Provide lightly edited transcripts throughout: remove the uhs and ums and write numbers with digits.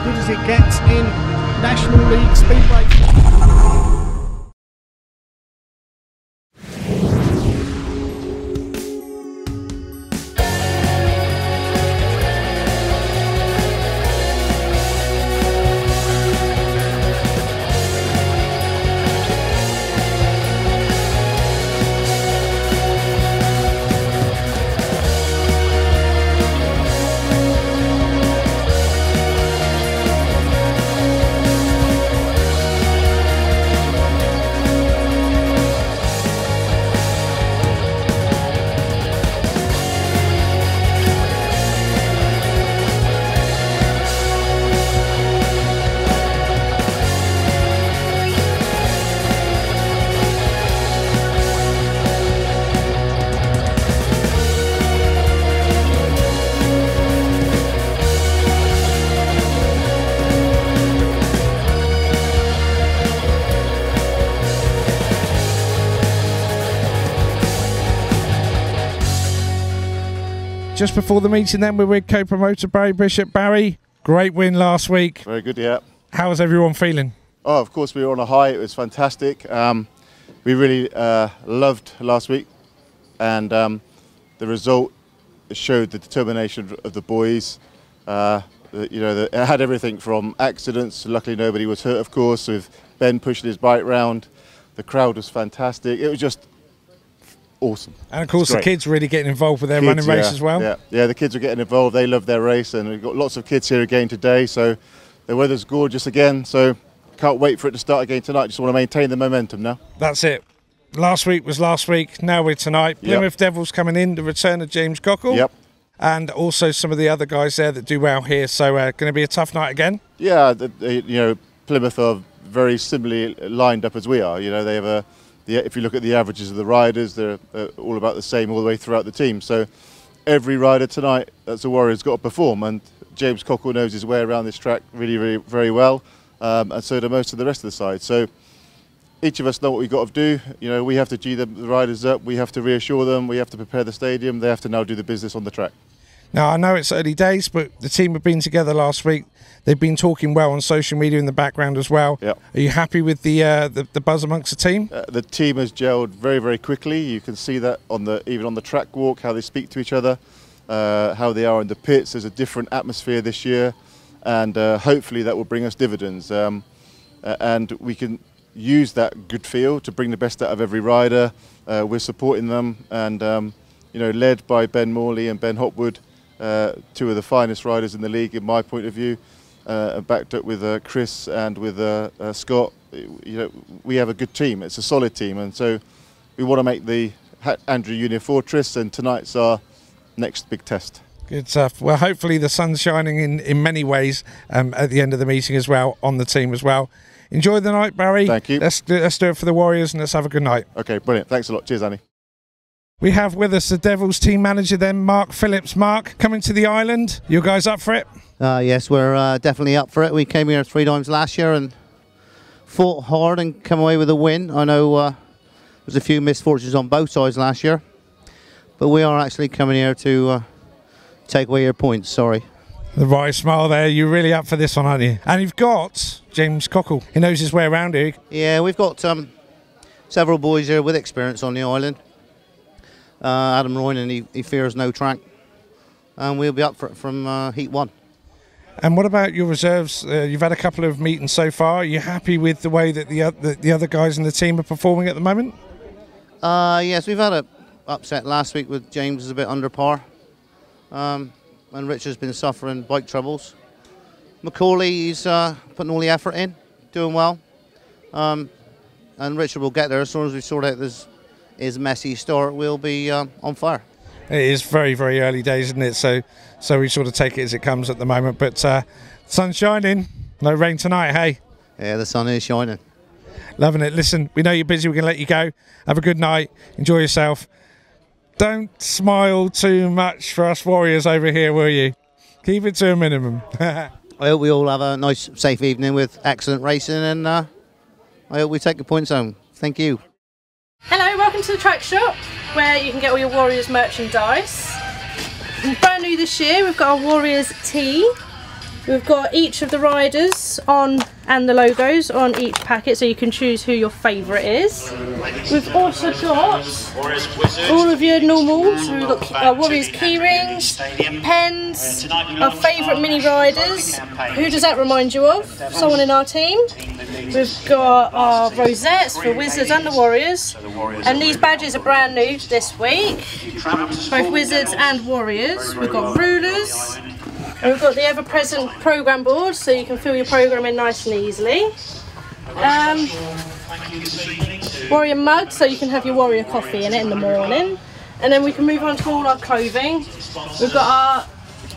good as it gets in National League Speedway. Just before the meeting then, we're with co-promoter Barry Bishop. Barry, great win last week. Very good, yeah. How was everyone feeling? Oh, of course, we were on a high. It was fantastic. We really loved last week, and the result showed the determination of the boys. It had everything from accidents. Luckily, nobody was hurt, of course, with Ben pushing his bike round. The crowd was fantastic. It was just awesome. And of course the kids really getting involved with their running race as well. Yeah, the kids are getting involved. They love their race, and we've got lots of kids here again today, so the weather's gorgeous again, so can't wait for it to start again tonight. Just want to maintain the momentum now. That's it. Last week was last week, now we're tonight. Plymouth Devils coming in, the return of James Cockle. Yep. And also some of the other guys there that do well here, so going to be a tough night again. Yeah, Plymouth are very similarly lined up as we are. You know, they have if you look at the averages of the riders, they're all about the same all the way throughout the team. So every rider tonight that's a Warrior's got to perform, and James Cockle knows his way around this track really very well, and so do most of the rest of the side. So each of us know what we've got to do. You know, we have to G the riders up, we have to reassure them, we have to prepare the stadium, they have to now do the business on the track. Now, I know it's early days, but the team have been together last week. They've been talking well on social media in the background as well. Yep. Are you happy with the buzz amongst the team? The team has gelled very quickly. You can see that even on the track walk, how they speak to each other, how they are in the pits. There's a different atmosphere this year, and hopefully that will bring us dividends. And we can use that good feel to bring the best out of every rider. We're supporting them, and led by Ben Morley and Ben Hopwood, two of the finest riders in the league in my point of view, backed up with Chris and with Scott. We have a good team. It's a solid team, and so we want to make the Andrew Union Fortress, and tonight's our next big test. Good stuff. Well, hopefully the sun's shining in many ways at the end of the meeting as well, on the team as well. Enjoy the night, Barry. Thank you. Let's do it for the Warriors, and let's have a good night. Okay, brilliant. Thanks a lot. Cheers, Annie. We have with us the Devils team manager then, Mark Phillips. Mark, coming to the island, you guys up for it? Yes, we're definitely up for it. We came here 3 times last year and fought hard and come away with a win. I know there's a few misfortunes on both sides last year, but we are actually coming here to take away your points, sorry. The right smile there, you're really up for this one, aren't you? And you've got James Cockle, he knows his way around here. Yeah, we've got several boys here with experience on the island. Adam Roynan, he fears no track, and we'll be up for it from heat 1. And what about your reserves? You've had a couple of meetings so far. Are you happy with the way that the other guys in the team are performing at the moment? Yes, we've had an upset last week with James is a bit under par, and Richard's been suffering bike troubles. Macaulay, he's putting all the effort in, doing well, and Richard will get there as soon as we sort out his messy start. We'll be on fire. It is very early days, isn't it? So we sort of take it as it comes at the moment. But sun's shining, no rain tonight, hey? Yeah, the sun is shining. Loving it. Listen, we know you're busy. We're going to let you go. Have a good night. Enjoy yourself. Don't smile too much for us Warriors over here, will you? Keep it to a minimum. I hope we all have a nice, safe evening with excellent racing, and I hope we take the points home. Thank you. Hello, welcome to the Track Shop, where you can get all your Warriors merchandise. And brand new this year, we've got our Warriors tee. We've got each of the riders on and the logos on each packet, so you can choose who your favourite is. We've also got all of your normals. So we've got Warriors keyrings, pens, our favourite mini riders. Who does that remind you of? Someone in our team. We've got our rosettes for Wizards and the Warriors, and these badges are brand new this week, both Wizards and Warriors. We've got rulers, and we've got the ever-present programme board, so you can fill your programme in nice and easily. Warrior mug, so you can have your Warrior coffee in it in the morning. And then we can move on to all our clothing. We've got our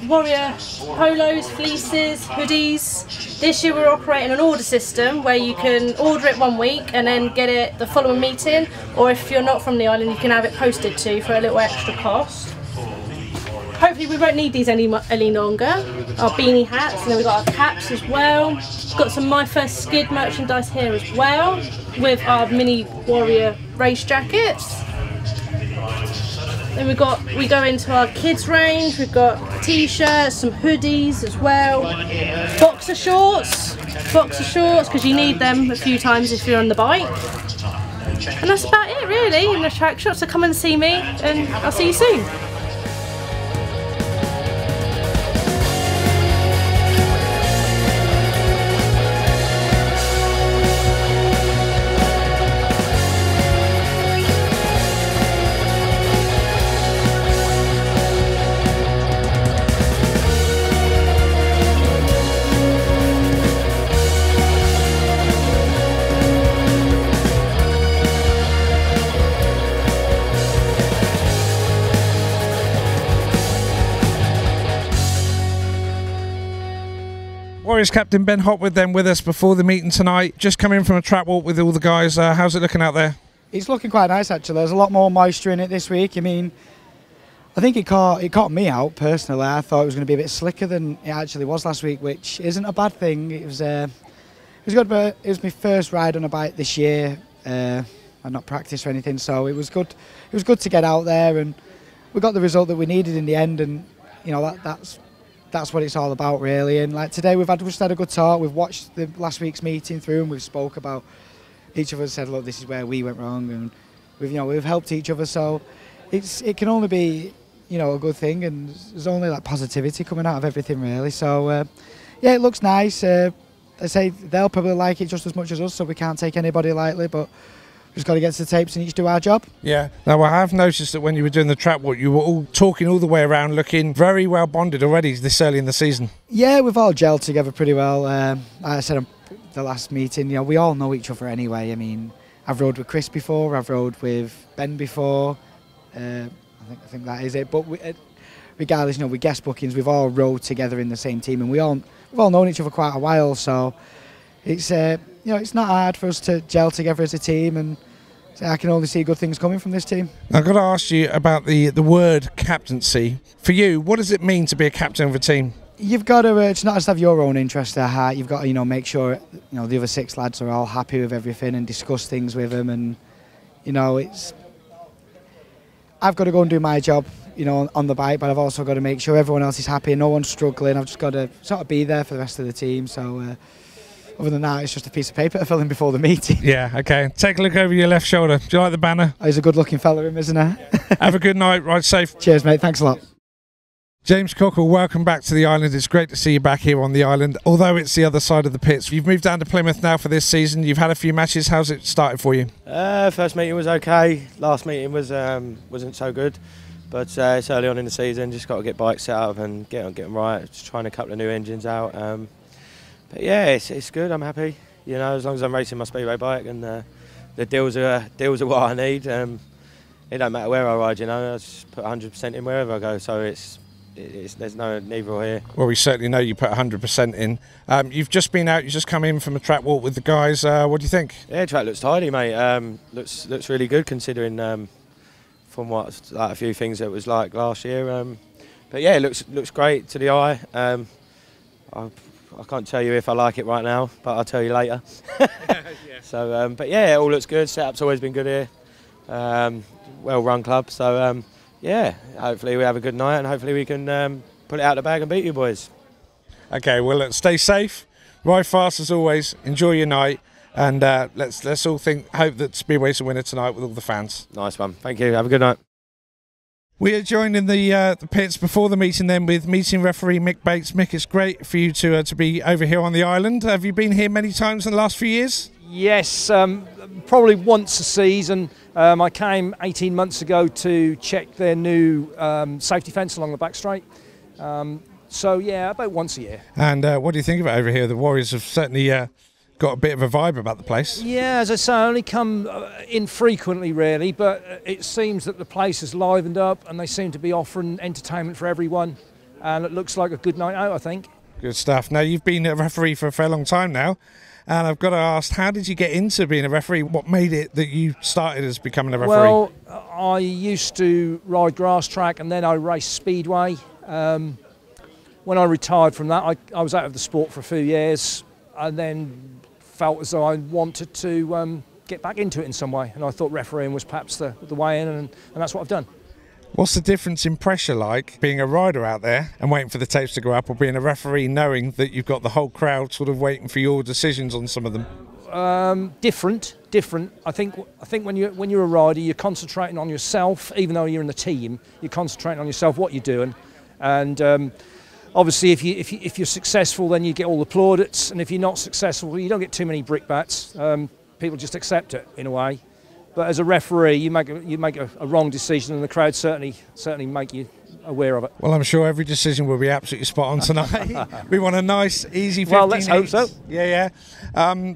Warrior polos, fleeces, hoodies. This year we're operating an order system where you can order it one week and then get it the following meeting, or if you're not from the island you can have it posted to you for a little extra cost. Hopefully we won't need these any longer. Our beanie hats, and then we've got our caps as well. We've got some My First Skid merchandise here as well, with our mini Warrior race jackets. Then we go into our kids range. We've got t-shirts, some hoodies as well, boxer shorts because you need them a few times if you're on the bike. And that's about it really in the track shop, so come and see me and I'll see you soon. Warriors captain Ben Hopwood then with us before the meeting tonight. Just come in from a track walk with all the guys. How's it looking out there? It's looking quite nice actually. There's a lot more moisture in it this week. I mean, I think it caught me out personally. I thought it was going to be a bit slicker than it actually was last week, which isn't a bad thing. It was good, but it was my first ride on a bike this year. I'd not practiced or anything, so it was good. It was good to get out there, and we got the result that we needed in the end. And you know that's what it's all about really. And like today we've just had a good talk. We've watched the last week's meeting through and we've spoke about, each of us said, look, this is where we went wrong, and we've helped each other, so it can only be a good thing, and there's only like positivity coming out of everything really. So yeah, it looks nice. I say they'll probably like it just as much as us, so we can't take anybody lightly, but just got to get to the tapes and each do our job. Yeah. Now I have noticed that when you were doing the track walk, you were all talking all the way around, looking very well bonded already this early in the season. Yeah, we've all gelled together pretty well. Like I said on the last meeting, we all know each other anyway. I mean, I've rode with Chris before, I've rode with Ben before. I think that is it. But regardless, with guest bookings, we've all rode together in the same team, and we've all known each other quite a while. So it's it's not hard for us to gel together as a team, and I can only see good things coming from this team. I've got to ask you about the word captaincy. For you, what does it mean to be a captain of a team? You've got to it's not just have your own interest at heart. You've got to make sure the other 6 lads are all happy with everything and discuss things with them. And I've got to go and do my job on the bike, but I've also got to make sure everyone else is happy and no one's struggling. I've just got to sort of be there for the rest of the team. So other than that, it's just a piece of paper to fill in before the meeting. Yeah, okay. Take a look over your left shoulder. Do you like the banner? He's a good-looking fella, isn't he? Have a good night. Ride safe. Cheers, mate. Thanks a lot. James Cockle, welcome back to the island. It's great to see you back here on the island, although it's the other side of the pits. You've moved down to Plymouth now for this season. You've had a few matches. How's it started for you? First meeting was okay. Last meeting wasn't so good, but it's early on in the season. Just got to get bikes set up and get them right. Just trying a couple of new engines out. But yeah, it's good. I'm happy. As long as I'm racing my speedway bike and the deals are what I need. It don't matter where I ride. I just put 100% in wherever I go. So there's no neither or here. Well, we certainly know you put 100% in. You've just been out. You just come in from a track walk with the guys. What do you think? Yeah, track looks tidy, mate. Looks really good considering from what a few things that it was like last year. But yeah, it looks great to the eye. I can't tell you if I like it right now, but I'll tell you later. Yeah. So, but yeah, it all looks good. Setup's always been good here. Well-run club. So, yeah, hopefully we have a good night and hopefully we can pull it out of the bag and beat you boys. Okay, well, look, stay safe, ride fast as always, enjoy your night, and let's all hope that Speedway's a winner tonight with all the fans. Nice one. Thank you. Have a good night. We are joined in the pits before the meeting then with meeting referee Mick Bates. Mick, it's great for you to be over here on the island. Have you been here many times in the last few years? Yes, probably once a season. I came 18 months ago to check their new safety fence along the back straight. So yeah, about once a year. And what do you think of it over here? The Warriors have certainly got a bit of a vibe about the place. Yeah, as I say, I only come infrequently really, but it seems that the place has livened up and they seem to be offering entertainment for everyone, and it looks like a good night out, I think. Good stuff. Now, you've been a referee for a fair long time now, and I've got to ask, how did you get into being a referee? What made it that you started as becoming a referee? Well, I used to ride grass track and then I raced speedway. When I retired from that, I was out of the sport for a few years and then felt as though I wanted to get back into it in some way, and I thought refereeing was perhaps the way in, and that's what I've done. What's the difference in pressure like being a rider out there and waiting for the tapes to go up, or being a referee knowing that you've got the whole crowd sort of waiting for your decisions on some of them? Different. I think when you're a rider, you're concentrating on yourself. Even though you're in the team, you're concentrating on yourself, what you're doing, and obviously if you're successful, then you get all the plaudits, and if you're not successful, you don't get too many brickbats. People just accept it in a way. But as a referee, you make a wrong decision, and the crowd certainly make you aware of it. Well, I'm sure every decision will be absolutely spot on tonight. We want a nice, easy 15 Well, let's hope so. Yeah.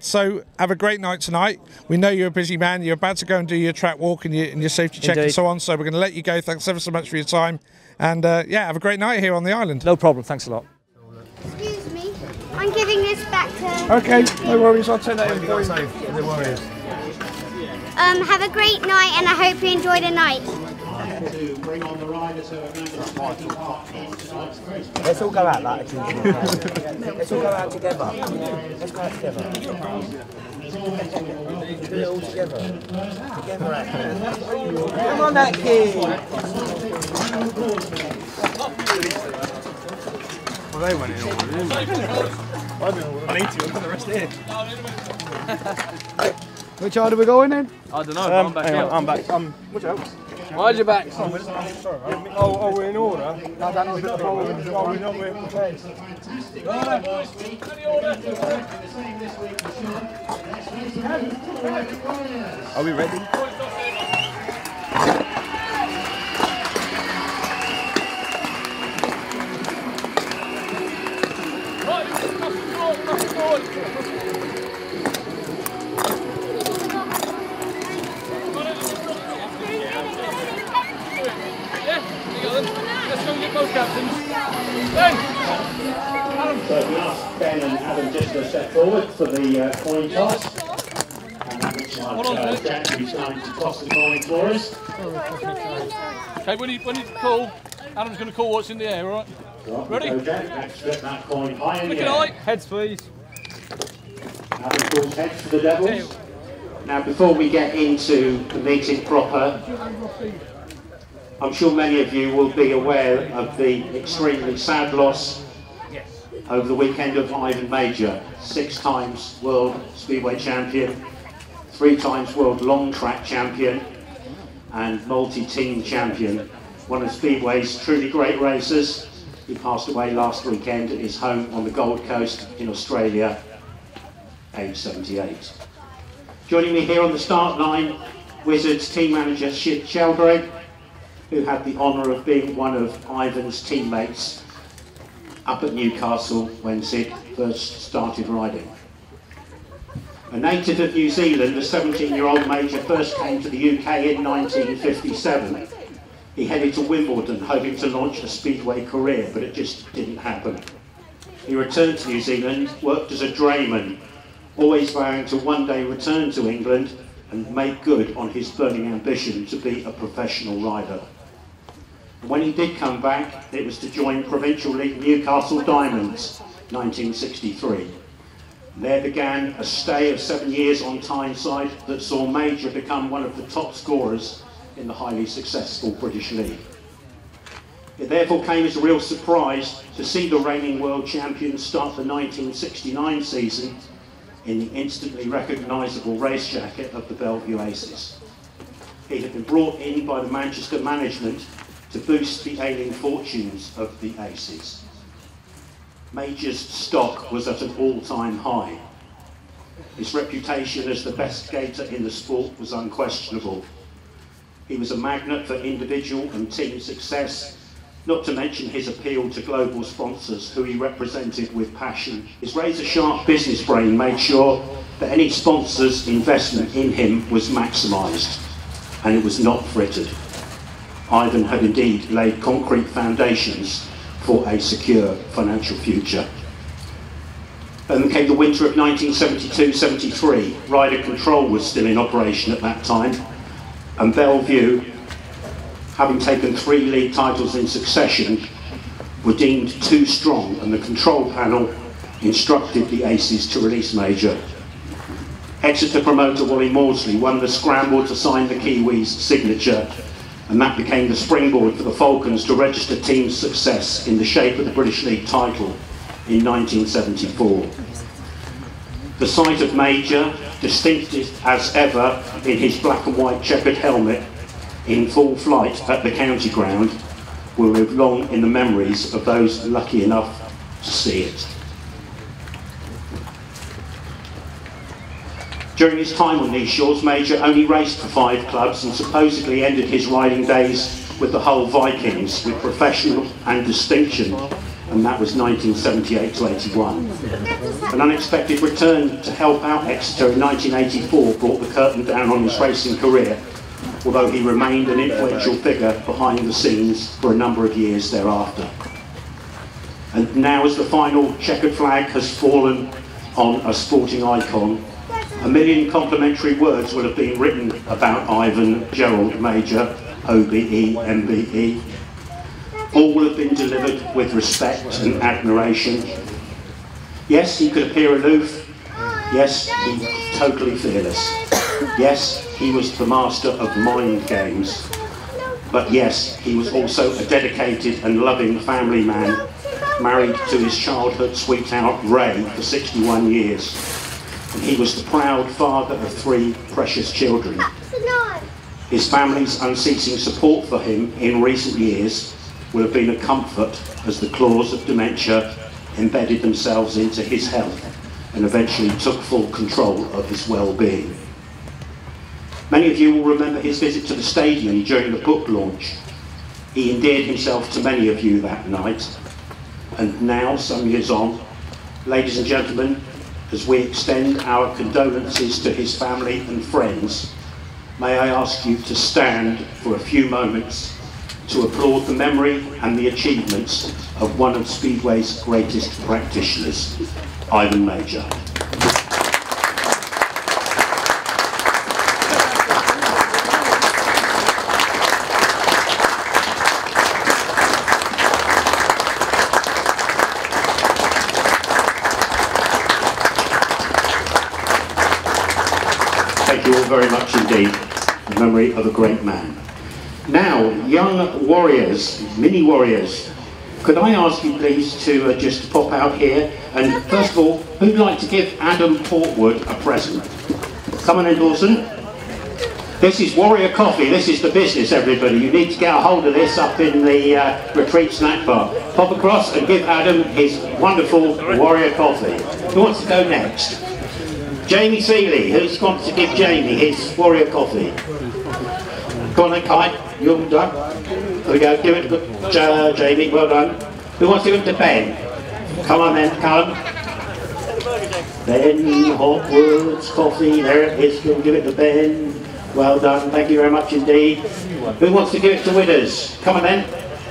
So have a great night tonight. We know you're a busy man. You're about to go and do your track walk and your safety check and so on. So we're going to let you go. Thanks ever so much for your time. And yeah, have a great night here on the island. No problem. Thanks a lot. Excuse me. I'm giving this back to... Okay, no worries. I'll turn that in for you. The Warriors. Have a great night, and I hope you enjoy the night. Let's all go out like a team. Let's all go out together. Let's go out together. Do it all together. Come on, that kid. Well, they went in order, didn't they? I need to put the rest here. Which order are we going in? I don't know, I'm back out. I'm back. Watch out. Why's your back? Oh, we're in order? No, that was the problem. Oh, we're not in place. Are we ready? So we ask Ben and Adam just to step forward for the coin toss. And that looks like Jack who's going to toss the coin for us. Okay, when you call, Adam's going to call what's in the air, all right? Ready? Go, Jack. Next, flip that coin high in the Look air. at heads, please. Adam calls heads for the Devils. Now, before we get into the meeting proper, I'm sure many of you will be aware of the extremely sad loss over the weekend of Ivan Major, 6 times World Speedway Champion, 3 times World Long Track Champion, and multi-team champion. One of Speedway's truly great racers. He passed away last weekend at his home on the Gold Coast in Australia, age 78. Joining me here on the start line, Wizards team manager Sid Sheldrake, who had the honour of being one of Ivan's teammates up at Newcastle when Sid first started riding. A native of New Zealand, the 17-year-old Major first came to the UK in 1957. He headed to Wimbledon hoping to launch a speedway career, but it just didn't happen. He returned to New Zealand, worked as a drayman, always vowing to one day return to England and make good on his burning ambition to be a professional rider. When he did come back, it was to join Provincial League Newcastle Diamonds, 1963. There began a stay of 7 years on Tyneside that saw Major become one of the top scorers in the highly successful British League. It therefore came as a real surprise to see the reigning world champion start the 1969 season in the instantly recognisable race jacket of the Bellevue Aces. He had been brought in by the Manchester management to boost the ailing fortunes of the Aces. Major's stock was at an all-time high. His reputation as the best skater in the sport was unquestionable. He was a magnet for individual and team success, not to mention his appeal to global sponsors who he represented with passion. His razor-sharp business brain made sure that any sponsor's investment in him was maximised, and it was not frittered. Ivan had indeed laid concrete foundations for a secure financial future. And then came the winter of 1972-73. Rider Control was still in operation at that time, and Bellevue, having taken 3 league titles in succession, were deemed too strong, and the control panel instructed the Aces to release Major. Exeter promoter Wally Maudsley won the scramble to sign the Kiwis' signature, and that became the springboard for the Falcons to register team success in the shape of the British League title in 1974. The sight of Major, distinctive as ever in his black and white checkered helmet, in full flight at the county ground, will live long in the memories of those lucky enough to see it. During his time on these shores, Major only raced for 5 clubs and supposedly ended his riding days with the Hull Vikings with professional and distinction, and that was 1978-81. An unexpected return to help out Exeter in 1984 brought the curtain down on his racing career, although he remained an influential figure behind the scenes for a number of years thereafter. And now, as the final checkered flag has fallen on a sporting icon, a million complimentary words will have been written about Ivan Gerald Major, OBE, MBE. All will have been delivered with respect and admiration. Yes, he could appear aloof. Yes, he was totally fearless. Yes, he was the master of mind games. But yes, he was also a dedicated and loving family man, married to his childhood sweetheart Ray for 61 years. And he was the proud father of 3 precious children. His family's unceasing support for him in recent years will have been a comfort as the claws of dementia embedded themselves into his health and eventually took full control of his well-being. Many of you will remember his visit to the stadium during the book launch. He endeared himself to many of you that night. And now, some years on, ladies and gentlemen, as we extend our condolences to his family and friends, may I ask you to stand for a few moments to applaud the memory and the achievements of one of Speedway's greatest practitioners, Ivan Major. Thank you all very much indeed, in memory of a great man. Now, young warriors, mini warriors, could I ask you please to just pop out here, and first of all, who'd like to give Adam Portwood a present? Come on in, Dawson. This is Warrior Coffee, this is the business, everybody. You need to get a hold of this up in the retreat snack bar. Pop across and give Adam his wonderful Warrior Coffee. Who wants to go next? Jamie Seeley, who wants to give Jamie his Warrior Coffee? Come on then, Kai, you're done. There we go, give it to Jamie, well done. Who wants to give it to Ben? Come on then, Callum. Ben Hopwood's Coffee, there it is, we'll give it to Ben. Well done, thank you very much indeed. Who wants to give it to Widders? Come on then.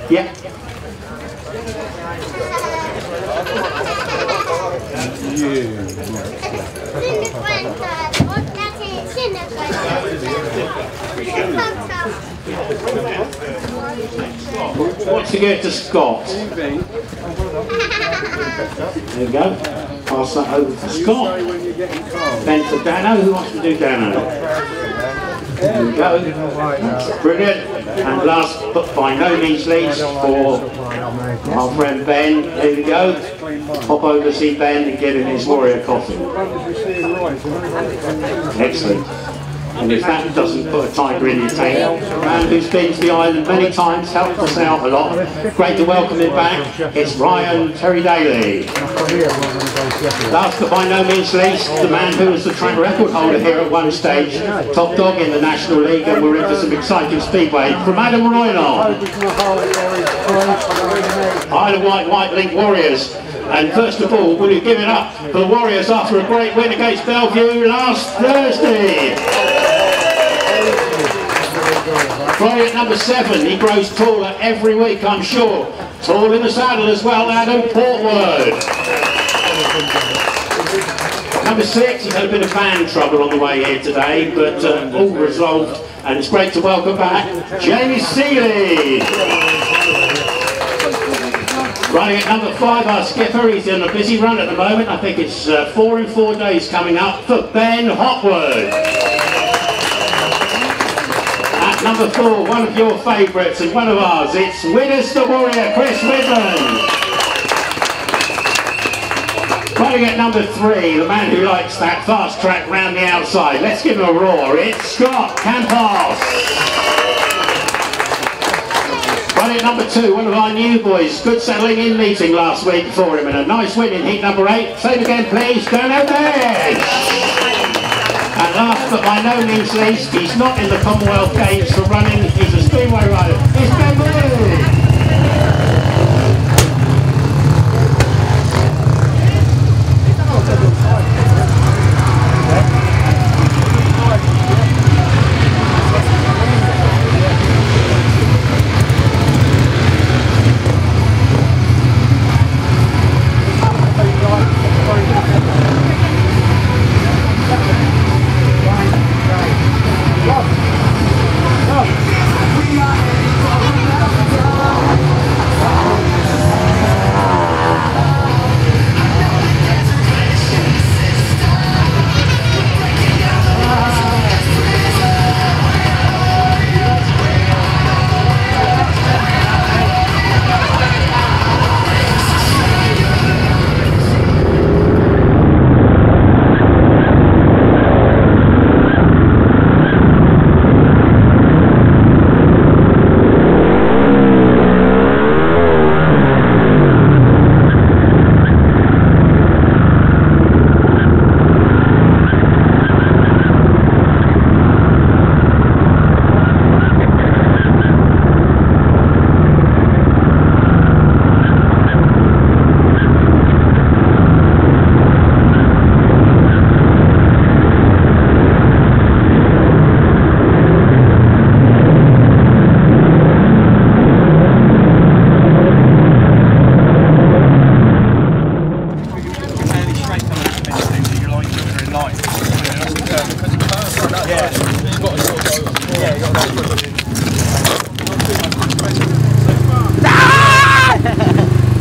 Yeah. Who wants to give it to Scott? There you go. Pass that over to Scott. Then to Dano. Who wants to do Dano? There we go. Brilliant. And last but by no means least for our friend Ben. There we go. Pop over to see Ben and get him his Warrior coffee. Excellent. And if that doesn't put a tiger in your tail, a man who's been to the island many times, helped us out a lot. Great to welcome him back. It's Ryan Terry Daly. Last but by no means least, the man who was the track record holder here at one stage, top dog in the National League, and we're in for some exciting speedway, from Adam Roylon. Isle of Wight White Link Warriors. And first of all, will you give it up for the Warriors after a great win against Bellevue last Thursday? Right at number 7, he grows taller every week, I'm sure. Tall in the saddle as well, Adam Portwood. Number 6, he's had a bit of fan trouble on the way here today, but all resolved, and it's great to welcome back Jamie Seeley. Running at number 5, our skipper, he's in a busy run at the moment. I think it's 4 in 4 days coming up for Ben Hopwood. At number 4, one of your favourites and one of ours, it's Winners the Warrior, Chris Whitman. Running at number 3, the man who likes that fast track round the outside. Let's give him a roar, it's Scott Campos. Running at number 2, one of our new boys. Good settling in meeting last week for him and a nice win in heat number 8. Same again please, Donald Edge. And last but by no means least, he's not in the Commonwealth Games for running, he's a speedway rider. It's Ben Lee.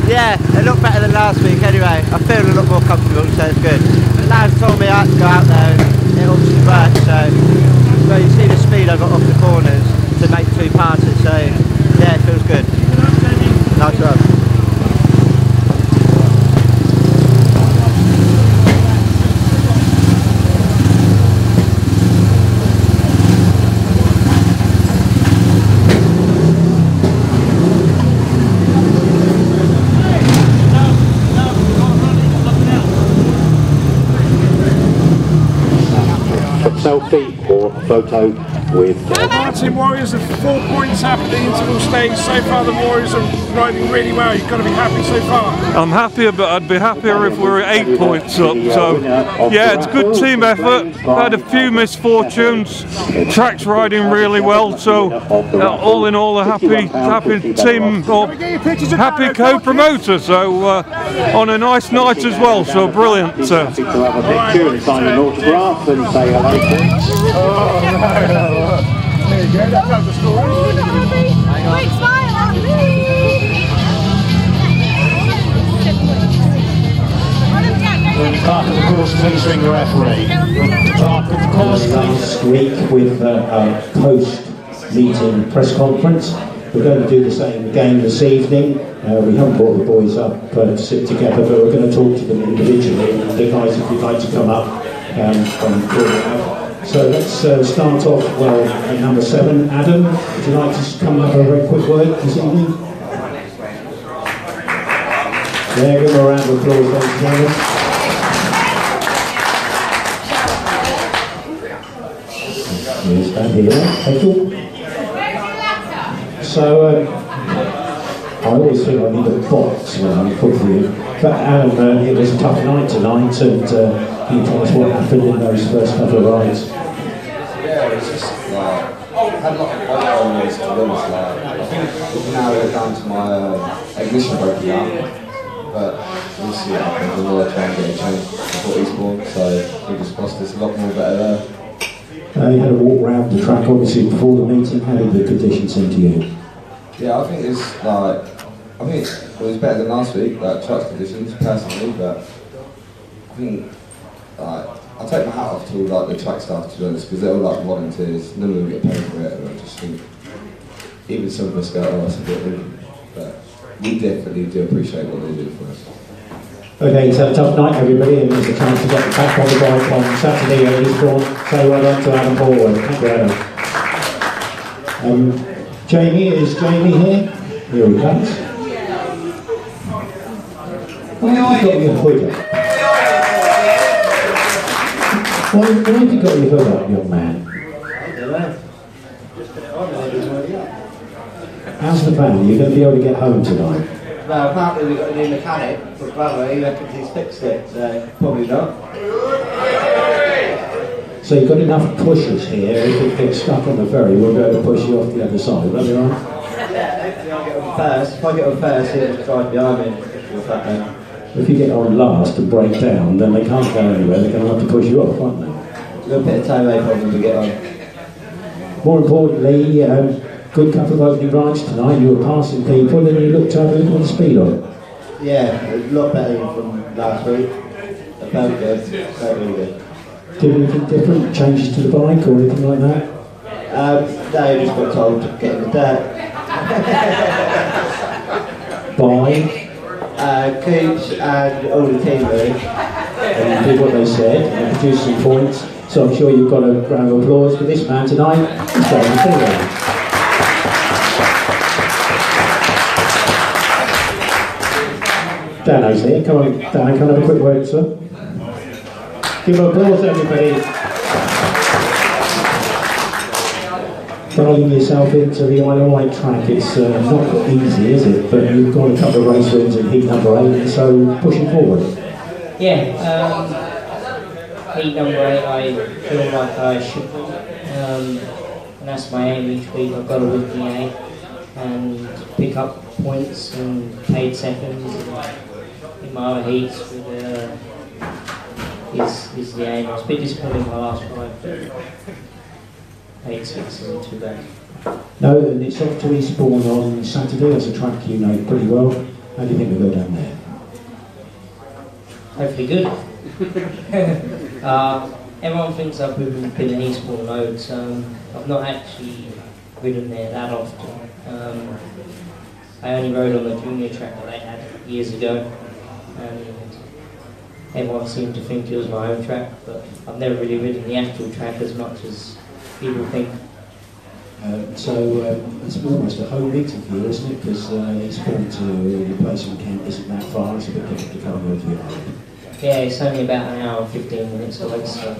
Yeah, it looked better than last week anyway. I feel a lot more comfortable, so it's good. The lads told me I had to go out there and it obviously worked, so you see the speed I got off the corners to make 2 passes, so yeah, it feels good. Nice run. Selfie or a photo with Martin Warriors are 4 points after the interval stage. So far the Warriors are riding really well. You've got to be happy so far. I'm happier, but I'd be happier if we were 8 points up. So yeah, it's a good team effort. Had a few misfortunes. Track's riding really well. So all in all, a happy team, or happy co-promoter. So on a nice night as well. So brilliant. To have a picture and sign an autograph and say hello. Oh, no. There you go, that tells the story. Quick smile at me! the clerk of the course please ring the referee? Clerk of the course last week with a post-meeting press conference. We're going to do the same again this evening. We haven't brought the boys up to sit together, but we're going to talk to them individually. And the guys, if you'd like to come up, come forward. So let's start off, well, at number 7. Adam, would you like to come up a very quick word this evening? Yeah, give him a round of applause, ladies and gentlemen. Yes, down here. Thank you. So, I always think I need a box when I'm with you. But Adam, it was a tough night tonight, and can you tell us what happened in those first couple of rides? Yeah, it was just like, I had a lot of bike owners, to be honest. Like, I think we've narrowed it down to my ignition breaking down, but we'll see what happens. We're going to try and get a change before Eastbourne, so fingers crossed it's a lot more better there. You had a walk around the track, obviously, before the meeting. How did the conditions seem to you? Yeah, I think it was better than last week, like track conditions, personally, but I think, like, I take my hat off to all the track staff, to be honest, because they're all like volunteers, none of them get paid for it, and I just think, even some of us go, oh, that's a bit rude, but we definitely do appreciate what they do for us. Okay, it's a tough night, everybody, and there's a chance to get back on the bike on Saturday at Eastbourne. So well done to Adam Forward. Thank you, Adam. Jamie, is Jamie here? Here he comes. Why have you got your hood up? Why have you got your hood up, young man? How's the van? Are you going to be able to get home tonight? Well, apparently we've got a new mechanic, but brother, he reckons he's fixed it, so probably not. So you've got enough pushers here, if it gets stuck on the ferry, we'll be able to push you off the other side, will that be right? Yeah, hopefully I'll get on first. If I get on first, he'll drive behind me. If you get on last and break down, then they can't go anywhere, they're going to have to push you off, aren't they? We'll put a tow rope on them to get on. More importantly, good couple of opening rides tonight. You were passing people and you looked to have a little speed on. Yeah, a lot better than from last week. It felt good, felt really good. Did anything different? Changes to the bike or anything like that? No, just got told to get in the dirt. By? Coops and all the team really. And you did what they said and produced some points. So I'm sure you've got a round of applause for this man tonight. He's going to see that. Dano's here. Come on, Dan, can I have a quick word, sir? Give an applause, everybody. Dialing yourself into the Isle of Wight track, it's not easy, is it? But you've got a couple of race wins in heat number 8, so pushing forward. Yeah, heat number 8, I feel like I should win. And that's my aim each week. I've got to win the 8 and pick up points and paid seconds in my other heats with is the aim. I was a bit disappointed in my last 5, but 8 6 isn't too bad. No, and it's off to Eastbourne on Saturday. That's a track you know pretty well. How do you think we'll go down there? Hopefully good. Everyone thinks I've been at Eastbourne loads. I've not actually ridden there that often. I only rode on the junior track that they had years ago, and everyone seemed to think it was my own track, but I've never really ridden the actual track as much as people think. So it's almost a home meeting for you, isn't it? Because Eastbourne to the place in Kent isn't that far, it's a bit difficult to come with you. Yeah, it's only about an hour and 15 minutes away, so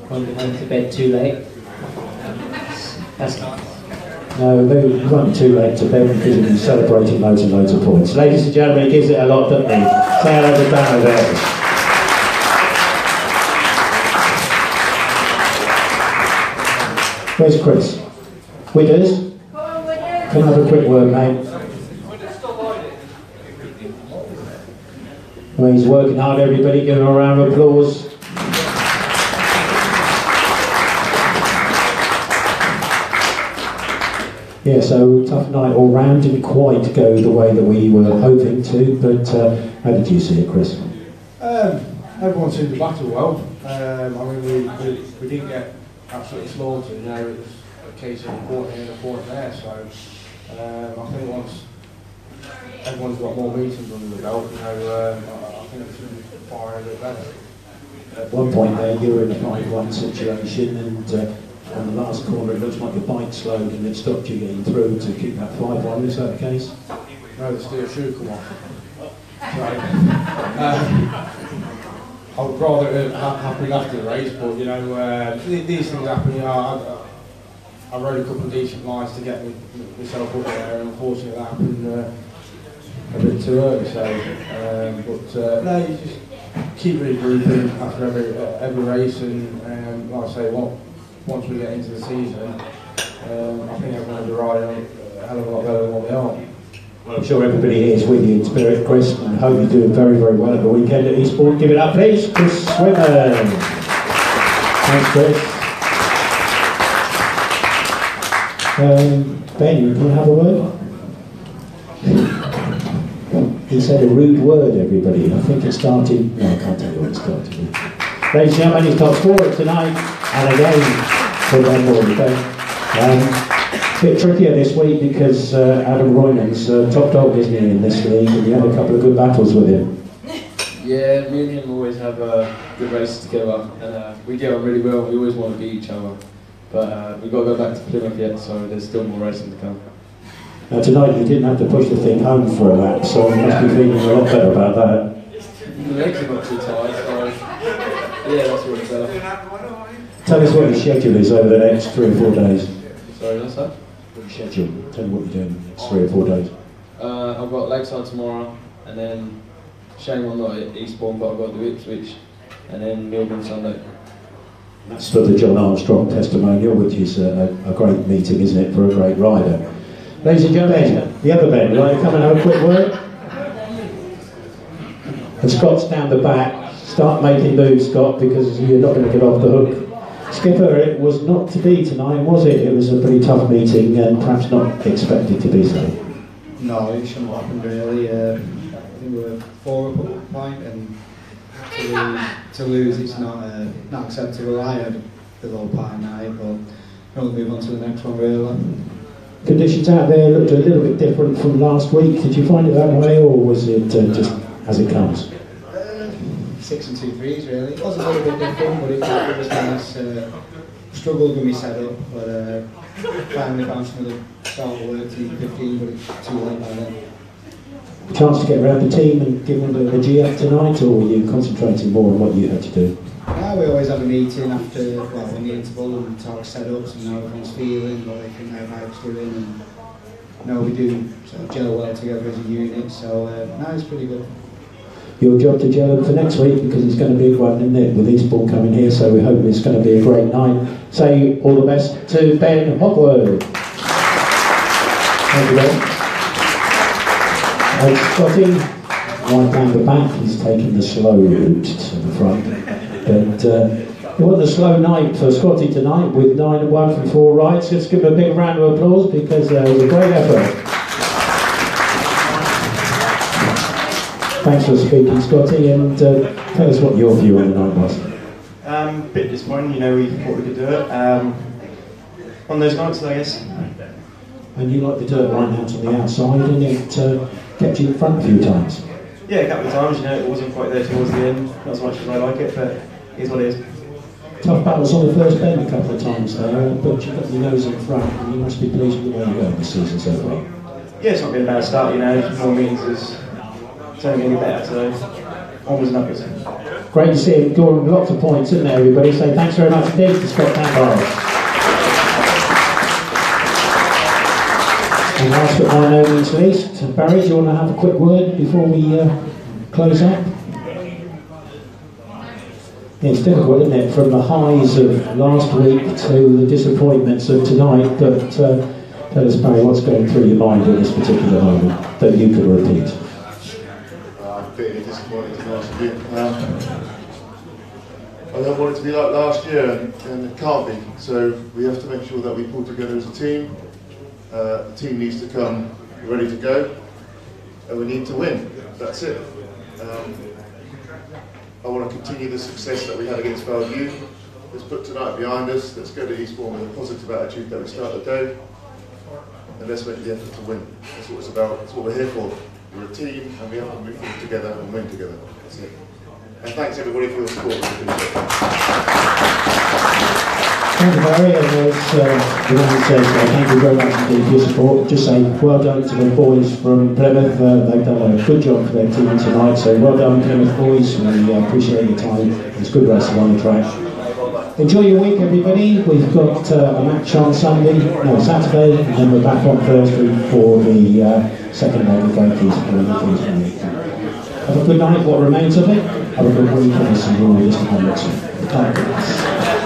I won't be home to bed too late. That's nice. No, they won't be too late to bed because you've been celebrating loads and loads of points. Ladies and gentlemen, he gives it a lot, doesn't he? Say hello to Dano there. Where's Chris? Widders? Can I have a quick word, mate? Well, he's working hard, everybody. Give him a round of applause. Yeah, so tough night all round. Didn't quite go the way that we were hoping to, but how did you see it, Chris? everyone seemed to battle well. I mean, we didn't get absolutely slaughtered. You know, it was a case of a point here and a point there. So I think once everyone's got more meetings under the belt, you know, I think it should be firing a bit better. At one point there, you were in a 5-1 situation, and on the last corner, it looks like your bike slowed and it stopped you getting through to keep that 5-1. Is that the case? No, the steer should come off. So, I would rather it happen after the race, but you know, these things happen. You know, I rode a couple of decent lines to get myself up there, and unfortunately that happened a bit too early. So, no, you just keep regrouping after every race, and like I say, once we get into the season, I think everyone will be riding a hell of a lot better than what we are. Well, I'm sure everybody here is with you in spirit, Chris, and I hope you're doing very, very well at the weekend at Eastbourne. Give it up, please, Chris Swimmer. Thanks, Chris. Ben, you want to have a word? He said a rude word, everybody. I think it started... No, I can't tell you what it started with. Ladies and gentlemen, he's top scorer tonight, and again, for Ben Moore. A bit trickier this week because Adam Roynan's top dog, isn't he, in this league, and you had a couple of good battles with him. Yeah, me and him always have good races together, and we get on really well. We always want to beat each other, but we've got to go back to Plymouth yet, so there's still more racing to come. Now tonight you didn't have to push the thing home for a lap, so you must be feeling a lot better about that. The legs are not too tight, so yeah, that's really better. Tell us what your schedule is over the next 3 or 4 days. Sorry, what's that? Schedule. Tell me what you're doing the next 3 or 4 days. I've got Lakeside tomorrow, and then shame I'm not at Eastbourne, but I've got the Ipswich, and then Milburn Sunday. That's for the John Armstrong testimonial, which is a great meeting, isn't it, for a great rider. Ladies and gentlemen, the other Ben, would you like to come and have a quick word? And Scott's down the back. Start making moves, Scott, because you're not going to get off the hook. Skipper, it was not to be tonight, was it? It was a pretty tough meeting and perhaps not expected to be so. No, it shouldn't have happened really. I think we were 4 up at one point, and to lose it's not acceptable. I had a low part night, but we'll move on to the next one really. Conditions out there looked a little bit different from last week. Did you find it that way, or was it just as it comes? 6 and 2 3s really. It was a little bit different, but it was nice. Struggled with my setup, but finally found some of the start work to 15, but it's too late by then. Chance to get around the team and give them the G up tonight, or were you concentrating more on what you had to do? Yeah, we always have a meeting after, in the interval, and talk setups and how everyone's feeling, what they think their bike's doing, and we do sort of gel well together as a unit, so no, it's pretty good. Your job to gel for next week, because it's going to be a one, isn't it, with Eastbourne coming here, so we hope it's going to be a great night. Say all the best to Ben Hopwood. Thank you, Ben. Scotty, right down the back, he's taking the slow route to the front. But it was a slow night for Scotty tonight with 9 and 1 from 4 rides. Let's give him a big round of applause because it was a great effort. Thanks for speaking, Scotty, and tell us what your view on the night was. A bit disappointing, we thought we could do it. On those nights, I guess. And you like the dirt right out on the outside, and it kept you in front a few times. Yeah, a couple of times, it wasn't quite there towards the end, not as much as I like it, but it is what it is. Tough battles on the first bend a couple of times there, but you've got your nose in front, and you must be pleased with the way you're going this season so far. Yeah, it's not been a bad start, more means it's only getting better, so onwards and upwards. Great to see him scoring lots of points, isn't there, everybody? So thanks very much indeed to Scott Campbell. And last but by no means least, Barry, do you want to have a quick word before we close up? It's difficult, isn't it, from the highs of last week to the disappointments of tonight, but tell us, Barry, what's going through your mind at this particular moment that you could repeat? I'm bitterly disappointed, to be honest with you. I don't want it to be like last year, and it can't be, so we have to make sure that we pull together as a team. The team needs to come ready to go, and we need to win. That's it. I want to continue the success that we had against Value. Let's put tonight behind us. Let's go to Eastbourne with a positive attitude that we start the day. And let's make the effort to win. That's what it's about. That's what we're here for. We're a team and we have to move forward together and win together. That's it. And thanks everybody for your support. Thank you, Barry. And as the man says, thank you very much indeed for your support. Just say well done to the boys from Plymouth. They've done a good job for their team tonight. So well done, Plymouth boys. We appreciate your time. It's good racing on the track. Enjoy your week, everybody. We've got a match on Saturday, and then we're back on Thursday for the second leg of Goat Feast. Have a good night, what remains of it. Have a good week, and we'll see you all this time. We'll be right back.